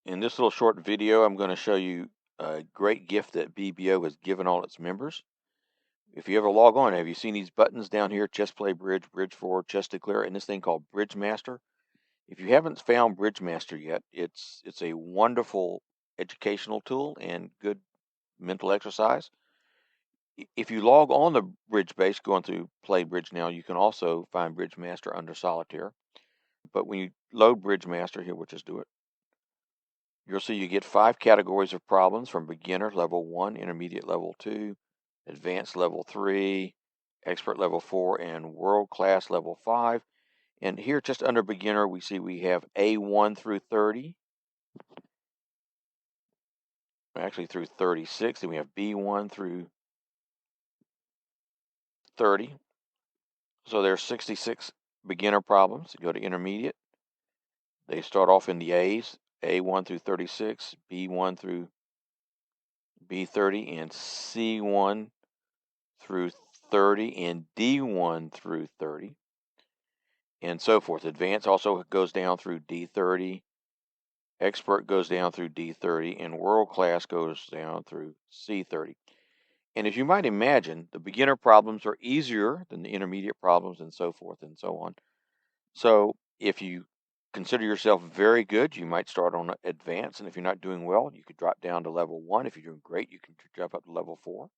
In this little short video, I'm going to show you a great gift that BBO has given all its members. If you ever log on, have you seen these buttons down here? Chess Play Bridge, Bridge 4, Chess Declare, and this thing called Bridge Master? If you haven't found Bridge Master yet, it's a wonderful educational tool and good mental exercise. If you log on the Bridge base, going through Play Bridge now, you can also find Bridge Master under Solitaire. But when you load Bridge Master, here, we'll just do it. You'll see you get 5 categories of problems from beginner level 1, intermediate level 2, advanced level 3, expert level 4, and world class level 5. And here, just under beginner, we see we have A1 through 30, actually through 36. Then we have B1 through 30. So there's 66 beginner problems. You go to intermediate. They start off in the A's, A1 through 36, B1 through B30, and C1 through 30, and D1 through 30, and so forth. Advanced also goes down through D30, expert goes down through D30, and world class goes down through C30. And as you might imagine, the beginner problems are easier than the intermediate problems, and so forth and so on. So if you consider yourself very good, you might start on advanced, and if you're not doing well, you could drop down to level 1. If you're doing great, you can jump up to level 4.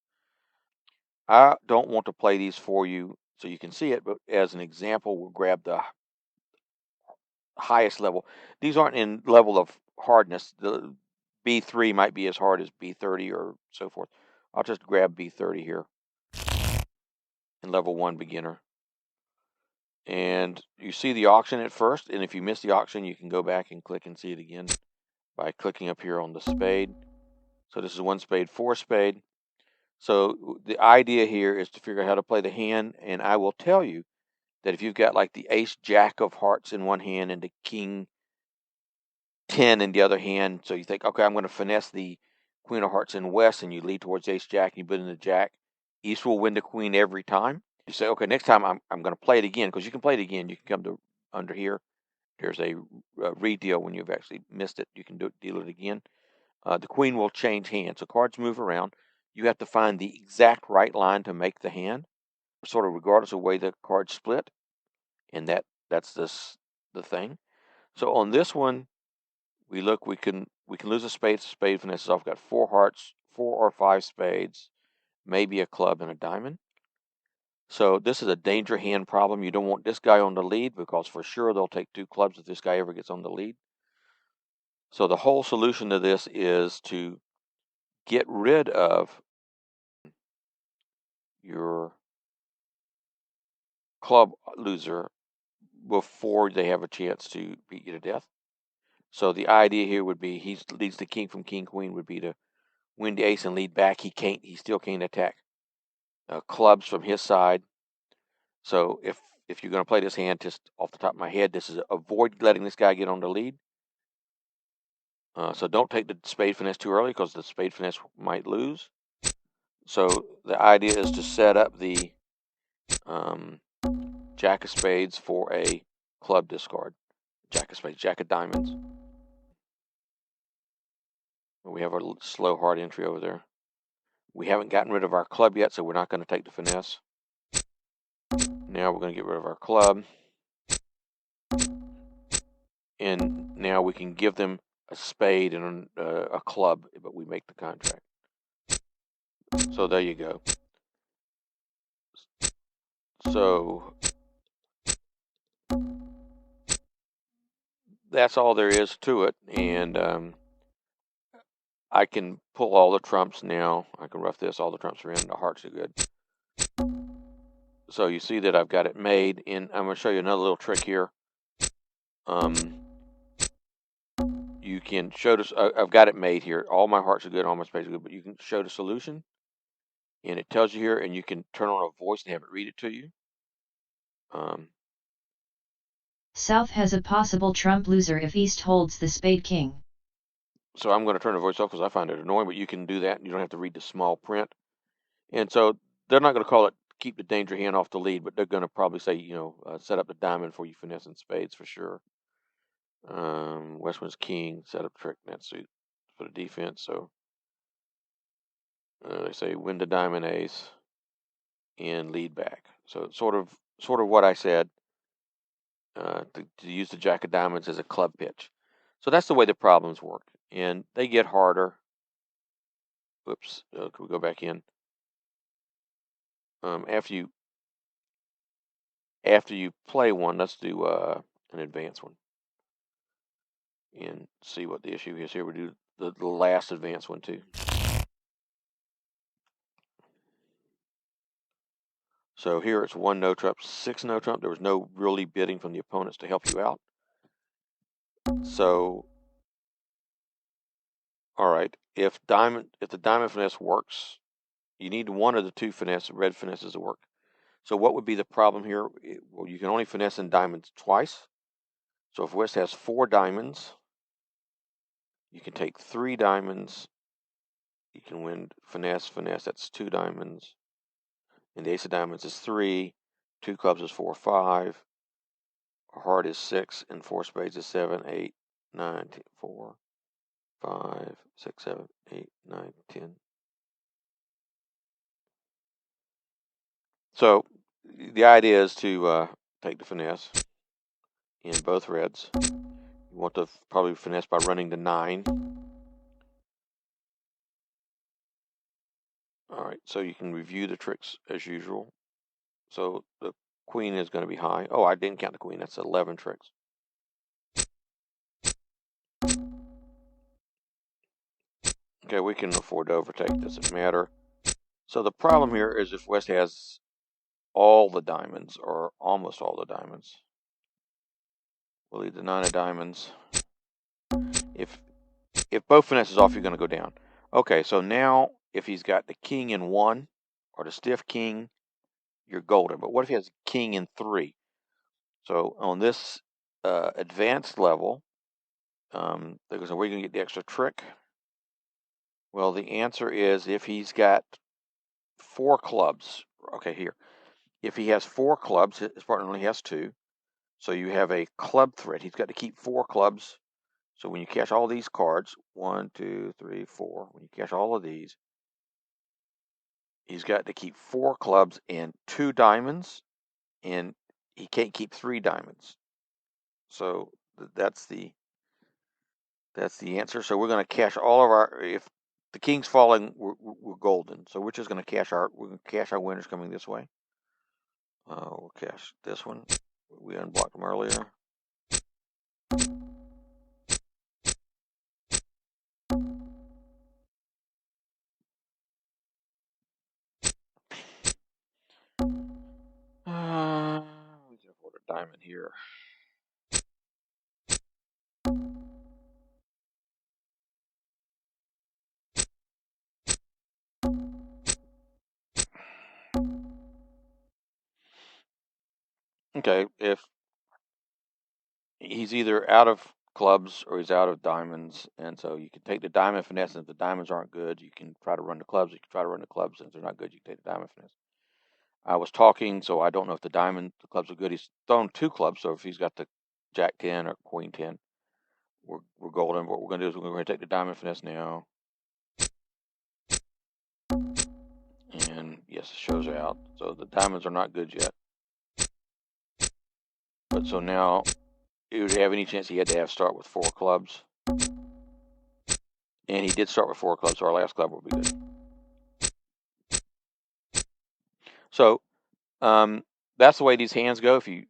I don't want to play these for you so you can see it, but as an example, we'll grab the highest level. These aren't in level of hardness. The B3 might be as hard as B30 or so forth. I'll just grab B30 here in level 1 beginner. And you see the auction at first, and if you miss the auction, you can go back and click and see it again by clicking up here on the spade. So this is 1 spade, 4 spade. So the idea here is to figure out how to play the hand, and I will tell you that if you've got like the ace jack of hearts in one hand and the king 10 in the other hand, so you think, okay, I'm going to finesse the queen of hearts in west, and you lead towards ace jack and you put in the jack, east will win the queen every time. You say, okay, next time I'm going to play it again, because you can play it again. You can come to under here. There's a redeal when you've actually missed it. You can deal it again. The queen will change hands. So cards move around. You have to find the exact right line to make the hand, sort of regardless of the way the cards split. And that's the thing. So on this one, we can lose a spade. Spade finesses off. I've got 4 hearts, 4 or 5 spades, maybe a club and a diamond. So this is a danger hand problem. You don't want this guy on the lead, because for sure they'll take 2 clubs if this guy ever gets on the lead. So the whole solution to this is to get rid of your club loser before they have a chance to beat you to death. So the idea here would be he leads the king from king queen would be to win the ace and lead back. He still can't attack clubs from his side. So if you're going to play this hand, just off the top of my head, this is avoid letting this guy get on the lead. So don't take the spade finesse too early, because the spade finesse might lose. So the idea is to set up the jack of spades for a club discard. Jack of spades, jack of diamonds. We have a slow hard entry over there. We haven't gotten rid of our club yet, so we're not going to take the finesse. Now we're going to get rid of our club. And now we can give them a spade and a club, but we make the contract. So there you go. So that's all there is to it. And I can pull all the trumps now. I can rough this. All the trumps are in. The hearts are good. So you see that I've got it made. And I'm going to show you another little trick here. You can show this. I've got it made here. All my hearts are good. All my spades are good. But you can show the solution. And it tells you here. And you can turn on a voice and have it read it to you. South has a possible trump loser if East holds the spade king. So I'm going to turn the voice off because I find it annoying, but you can do that. You don't have to read the small print. And so they're not going to call it keep the danger hand off the lead, but they're going to probably say, set up the diamond for you finessing spades for sure. West wins king, set up trick, net suit for the defense. So they say win the diamond ace and lead back. So sort of what I said, to use the jack of diamonds as a club pitch. So that's the way the problems work, and they get harder. Whoops, can we go back in? After you play one, let's do an advanced one and see what the issue is here. We do the last advanced one too. So here it's 1 no trump, 6 no trump. There was no really bidding from the opponents to help you out. So, all right, if the diamond finesse works, you need one of the two red finesses to work. So what would be the problem here? Well, you can only finesse in diamonds twice. So if West has 4 diamonds, you can take 3 diamonds. You can win finesse, that's 2 diamonds. And the ace of diamonds is 3. 2 clubs is 4, 5. A heart is 6, and 4 spades is 7, 8, 9, 10, 4, 5, 6, 7, 8, 9, 10. So the idea is to take the finesse in both reds. You want to probably finesse by running the 9. All right, so you can review the tricks as usual. So the queen is going to be high. Oh, I didn't count the queen. That's 11 tricks. Okay, we can afford to overtake. Doesn't matter. So the problem here is if West has all the diamonds, or almost all the diamonds, we'll leave the 9 of diamonds. If both finesses off, you're going to go down. Okay, so now if he's got the king in 1 or the stiff king, you're golden. But what if he has king in 3? So on this advanced level, because we're going to get the extra trick. Well, the answer is if he's got 4 clubs. Okay, here. If he has 4 clubs, his partner only has 2. So you have a club threat. He's got to keep 4 clubs. So when you cash all these cards, 1, 2, 3, 4, when you cash all of these, he's got to keep 4 clubs and 2 diamonds, and he can't keep 3 diamonds. So that's the answer. So we're going to cash all of our. If the king's falling, we're golden. So we're just going to cash our. We're going to cash our winners coming this way. We'll cash this one. We unblocked them earlier. We can afford a diamond here. Okay, if he's either out of clubs or he's out of diamonds, and so you can take the diamond finesse, and if the diamonds aren't good, you can try to run the clubs. You can try to run the clubs, and if they're not good, you can take the diamond finesse. I was talking, so I don't know if the clubs are good. He's thrown 2 clubs, so if he's got the jack 10 or queen 10, we're golden. What we're going to do is we're going to take the diamond finesse now. And yes, it shows out. So the diamonds are not good yet. But so now, it would have any chance he had to start with 4 clubs. And he did start with 4 clubs, so our last club will be good. So that's the way these hands go. If you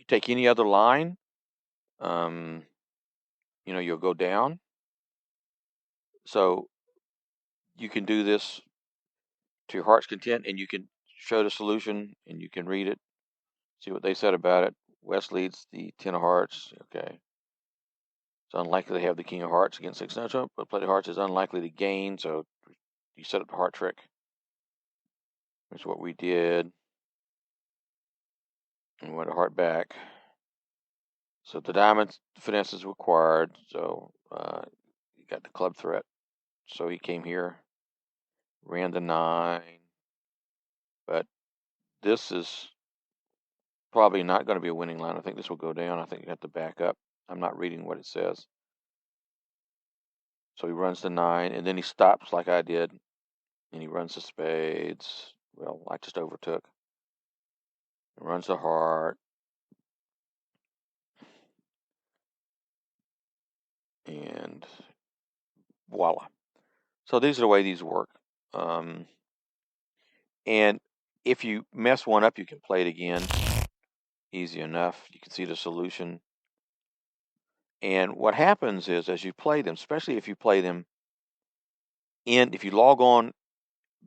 take any other line, you'll go down. So you can do this to your heart's content, and you can show the solution, and you can read it, see what they said about it. West leads the 10 of hearts. Okay. It's unlikely to have the king of hearts against 6 no trump, but play the hearts is unlikely to gain, so you set up the heart trick. Here's what we did. And we went a heart back. So the diamond finesse is required, so you got the club threat. So he came here, ran the 9, but this is probably not going to be a winning line. I think this will go down. I think you have to back up. I'm not reading what it says. So he runs the 9, and then he stops like I did, and he runs the spades. Well, I just overtook. He runs the heart, and voila. So these are the way these work. And if you mess one up, you can play it again. Easy enough. You can see the solution. And what happens is, as you play them, especially if you play them if you log on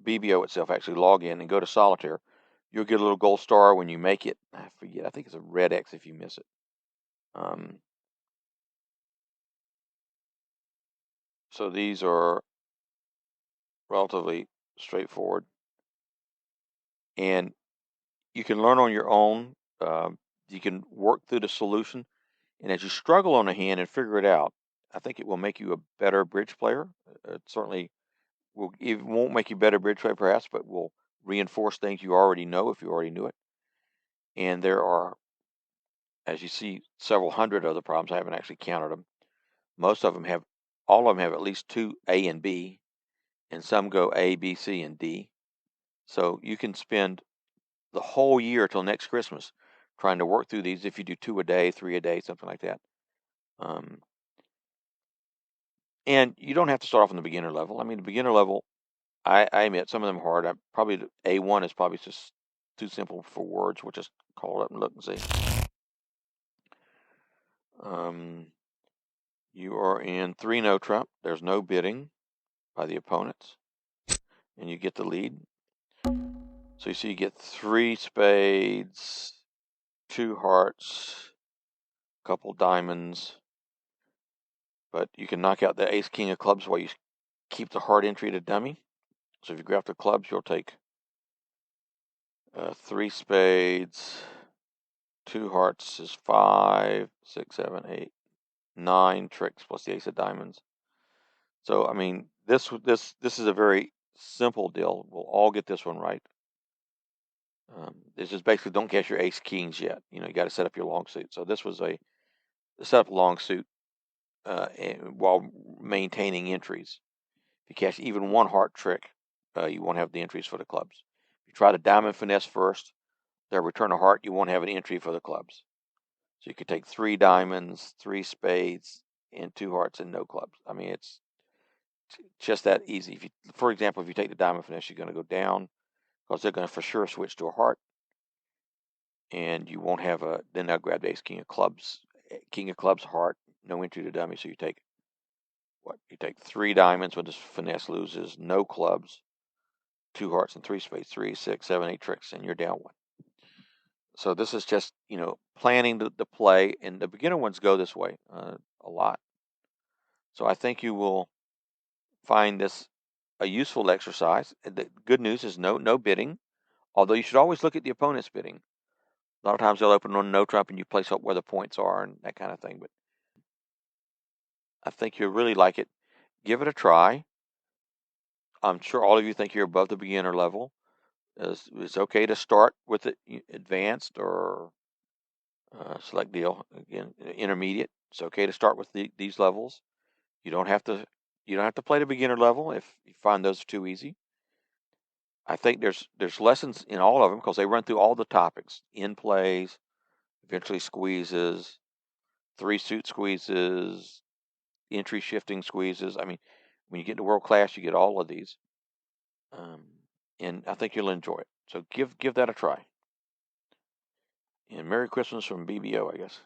BBO itself, actually log in and go to solitaire, you'll get a little gold star when you make it. I forget. I think it's a red X if you miss it. So these are relatively straightforward, and you can learn on your own. You can work through the solution, and as you struggle on a hand and figure it out, I think it will make you a better bridge player. It certainly it won't make you a better bridge player, perhaps, but will reinforce things you already know if you already knew it. And there are, as you see, several hundred other problems. I haven't actually counted them. All of them have at least 2 A and B, and some go A, B, C, and D. So you can spend the whole year till next Christmas trying to work through these if you do 2 a day, 3 a day, something like that. And you don't have to start off on the beginner level. I mean, the beginner level, I admit some of them are hard. Probably A1 is probably just too simple for words. We'll just call it up and look and see. You are in 3 no trump. There's no bidding by the opponents, and you get the lead. So you see you get 3 spades, 2 hearts, a couple diamonds, but you can knock out the ace king of clubs while you keep the heart entry to dummy. So if you grab the clubs, you'll take 3 spades, 2 hearts is 5, 6, 7, 8, 9 tricks plus the ace of diamonds. So I mean, this is a very simple deal. We'll all get this one right. It's just basically don't cash your ace kings yet. You know, you got to set up your long suit. So this was a set up a long suit while maintaining entries. If you cash even one heart trick, you won't have the entries for the clubs. If you try the diamond finesse first, they'll return a heart. You won't have an entry for the clubs. So you could take 3 diamonds, 3 spades, and 2 hearts and no clubs. I mean, it's just that easy. If you, for example, if you take the diamond finesse, you're going to go down because they're going to for sure switch to a heart, and you won't have a. Then they'll grab the ace king of clubs, heart, no entry to dummy. So you take what? You take 3 diamonds when this finesse loses, no clubs, 2 hearts and 3 spades, 3, 6, 7, 8 tricks, and you're down 1. So this is just planning the play, and the beginner ones go this way a lot. So I think you will find this a useful exercise. The good news is no bidding, although you should always look at the opponent's bidding. A lot of times they'll open on no trump and you place up where the points are and that kind of thing. But I think you'll really like it. Give it a try. I'm sure all of you think you're above the beginner level. It's okay to start with it advanced or select deal again intermediate. It's okay to start with these levels. You don't have to play the beginner level if you find those too easy. I think there's lessons in all of them because they run through all the topics: in plays, eventually squeezes, 3 suit squeezes, entry shifting squeezes. I mean, when you get to world class, you get all of these, and I think you'll enjoy it. So give that a try. And Merry Christmas from BBO, I guess.